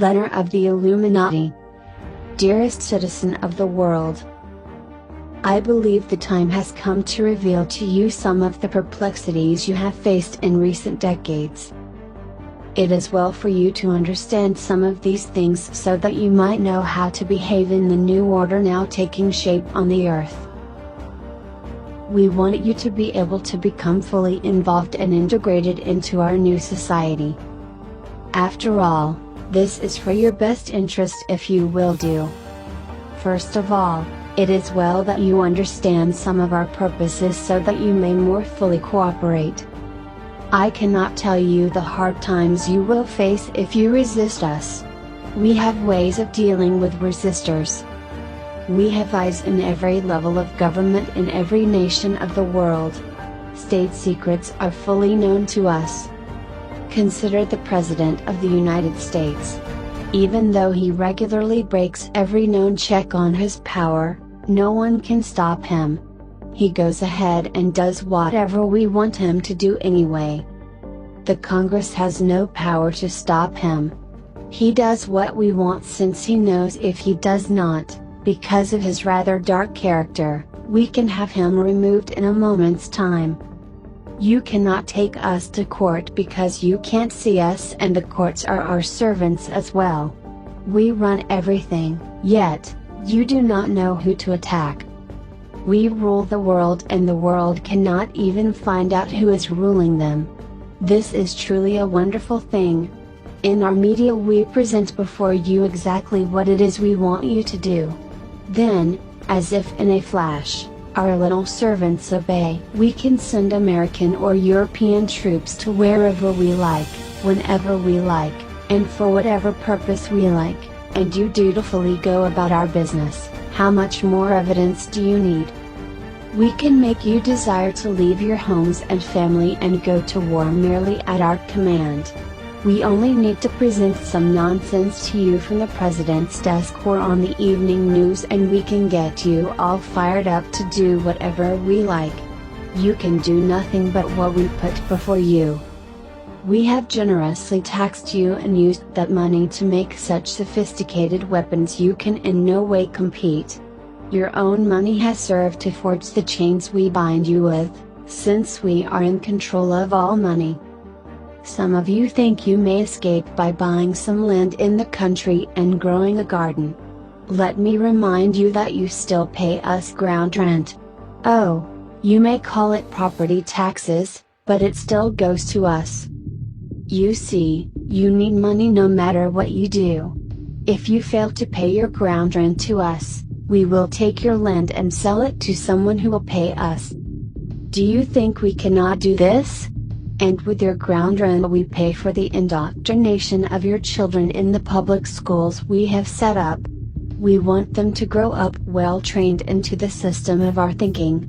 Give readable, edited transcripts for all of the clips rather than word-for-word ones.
Letter of the Illuminati. Dearest citizen of the world, I believe the time has come to reveal to you some of the perplexities you have faced in recent decades. It is well for you to understand some of these things so that you might know how to behave in the new order now taking shape on the earth. We want you to be able to become fully involved and integrated into our new society. After all, this is for your best interest if you will do. First of all, it is well that you understand some of our purposes so that you may more fully cooperate. I cannot tell you the hard times you will face if you resist us. We have ways of dealing with resistors. We have eyes in every level of government in every nation of the world. State secrets are fully known to us. Consider the President of the United States. Even though he regularly breaks every known check on his power, no one can stop him. He goes ahead and does whatever we want him to do anyway. The Congress has no power to stop him. He does what we want since he knows if he does not, because of his rather dark character, we can have him removed in a moment's time. You cannot take us to court because you can't see us, and the courts are our servants as well. We run everything, yet, you do not know who to attack. We rule the world and the world cannot even find out who is ruling them. This is truly a wonderful thing. In our media we present before you exactly what it is we want you to do. Then, as if in a flash, our little servants obey. We can send American or European troops to wherever we like, whenever we like, and for whatever purpose we like, and you dutifully go about our business. How much more evidence do you need? We can make you desire to leave your homes and family and go to war merely at our command. We only need to present some nonsense to you from the President's desk or on the evening news and we can get you all fired up to do whatever we like. You can do nothing but what we put before you. We have generously taxed you and used that money to make such sophisticated weapons you can in no way compete. Your own money has served to forge the chains we bind you with, since we are in control of all money. Some of you think you may escape by buying some land in the country and growing a garden. Let me remind you that you still pay us ground rent. Oh, you may call it property taxes, but it still goes to us. You see, you need money no matter what you do. If you fail to pay your ground rent to us, we will take your land and sell it to someone who will pay us. Do you think we cannot do this? And with your ground rent we pay for the indoctrination of your children in the public schools we have set up. We want them to grow up well trained into the system of our thinking.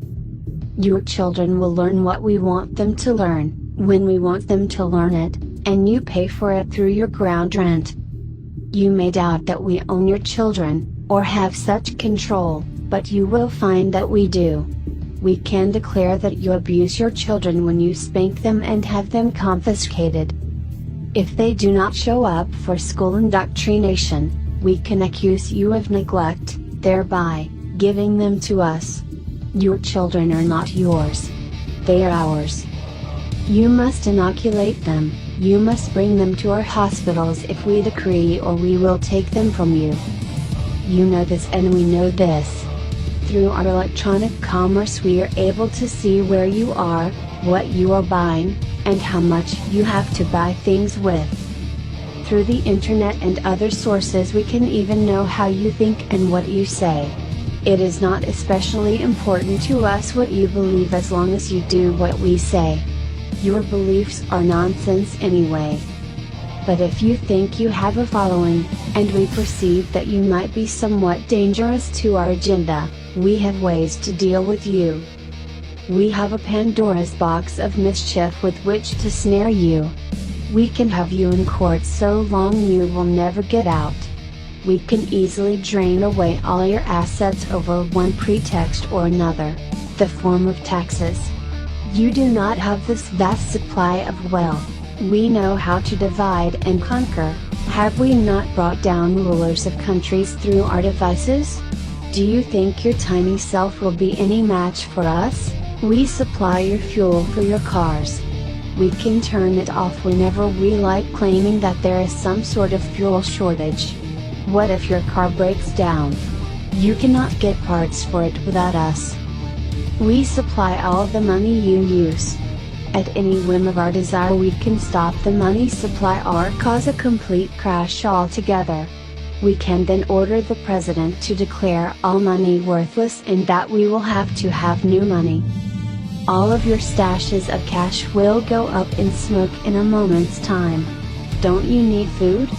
Your children will learn what we want them to learn, when we want them to learn it, and you pay for it through your ground rent. You may doubt that we own your children, or have such control, but you will find that we do. We can declare that you abuse your children when you spank them and have them confiscated. If they do not show up for school indoctrination, we can accuse you of neglect, thereby giving them to us. Your children are not yours. They are ours. You must inoculate them, you must bring them to our hospitals if we decree, or we will take them from you. You know this and we know this. Through our electronic commerce we are able to see where you are, what you are buying, and how much you have to buy things with. Through the internet and other sources we can even know how you think and what you say. It is not especially important to us what you believe as long as you do what we say. Your beliefs are nonsense anyway. But if you think you have a following, and we perceive that you might be somewhat dangerous to our agenda, we have ways to deal with you. We have a Pandora's box of mischief with which to snare you. We can have you in court so long you will never get out. We can easily drain away all your assets over one pretext or another, the form of taxes. You do not have this vast supply of wealth. We know how to divide and conquer, Have we not brought down rulers of countries through our devices? Do you think your tiny self will be any match for us? We supply your fuel for your cars. We can turn it off whenever we like, claiming that there is some sort of fuel shortage. What if your car breaks down? You cannot get parts for it without us. We supply all the money you use. At any whim of our desire, we can stop the money supply or cause a complete crash altogether. We can then order the president to declare all money worthless and that we will have to have new money. All of your stashes of cash will go up in smoke in a moment's time. Don't you need food?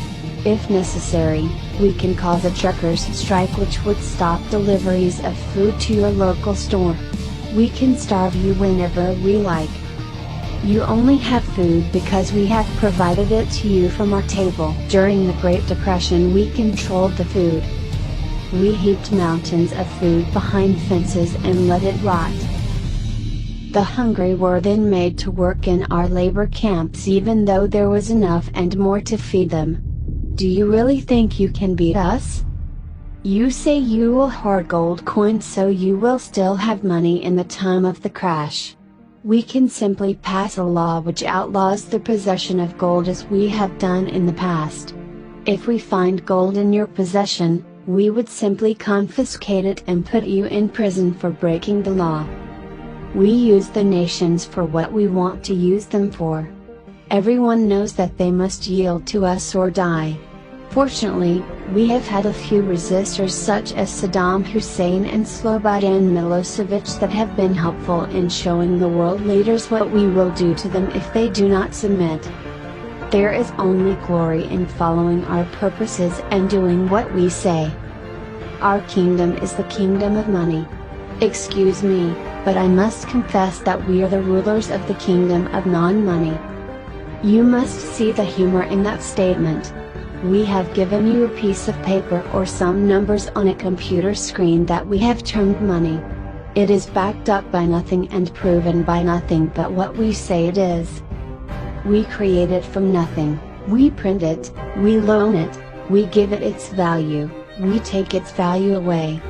If necessary, we can cause a truckers' strike which would stop deliveries of food to your local store. We can starve you whenever we like. You only have food because we have provided it to you from our table. During the Great Depression, we controlled the food. We heaped mountains of food behind fences and let it rot. The hungry were then made to work in our labor camps even though there was enough and more to feed them. Do you really think you can beat us? You say you will hoard gold coins so you will still have money in the time of the crash. We can simply pass a law which outlaws the possession of gold as we have done in the past. If we find gold in your possession, we would simply confiscate it and put you in prison for breaking the law. We use the nations for what we want to use them for. Everyone knows that they must yield to us or die. Fortunately, we have had a few resistors such as Saddam Hussein and Slobodan Milosevic that have been helpful in showing the world leaders what we will do to them if they do not submit. There is only glory in following our purposes and doing what we say. Our kingdom is the kingdom of money. Excuse me, but I must confess that we are the rulers of the kingdom of non-money. You must see the humor in that statement. We have given you a piece of paper or some numbers on a computer screen that we have termed money. It is backed up by nothing and proven by nothing but what we say it is. We create it from nothing, we print it, we loan it, we give it its value, we take its value away.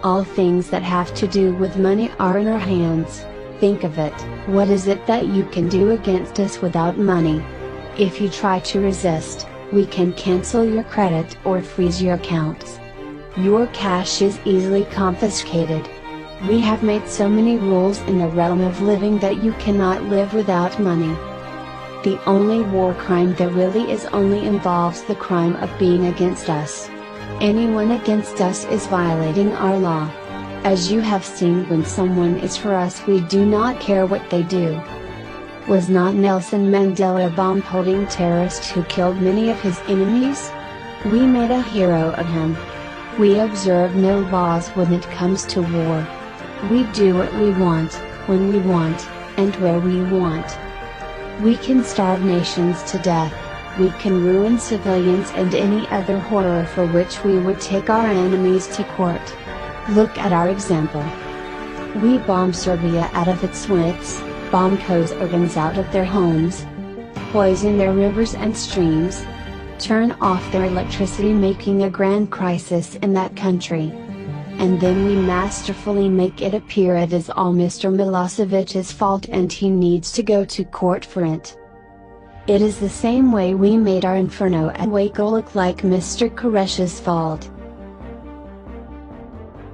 All things that have to do with money are in our hands. Think of it, what is it that you can do against us without money? If you try to resist, we can cancel your credit or freeze your accounts. Your cash is easily confiscated. We have made so many rules in the realm of living that you cannot live without money. The only war crime that really is only involves the crime of being against us. Anyone against us is violating our law. As you have seen, when someone is for us, we do not care what they do. Was not Nelson Mandela a bomb-holding terrorist who killed many of his enemies? We made a hero of him. We observe no laws when it comes to war. We do what we want, when we want, and where we want. We can starve nations to death. We can ruin civilians and any other horror for which we would take our enemies to court. Look at our example. We bomb Serbia out of its wits, bomb Kosovans out of their homes, poison their rivers and streams, turn off their electricity, making a grand crisis in that country. And then we masterfully make it appear it is all Mr. Milosevic's fault and he needs to go to court for it. It is the same way we made our inferno at Waco look like Mr. Koresh's fault.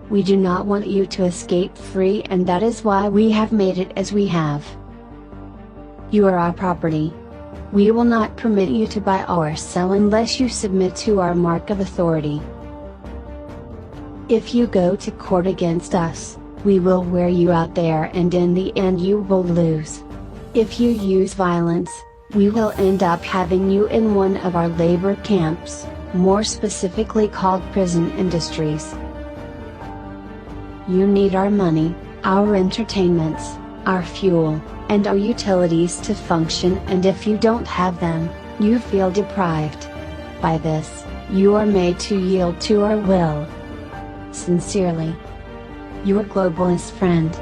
We do not want you to escape free, and that is why we have made it as we have. You are our property. We will not permit you to buy or sell unless you submit to our mark of authority. If you go to court against us, we will wear you out there and in the end you will lose. If you use violence, we will end up having you in one of our labor camps, more specifically called prison industries. You need our money, our entertainments, our fuel, and our utilities to function, and if you don't have them, you feel deprived. By this, you are made to yield to our will. Sincerely, your globalist friend.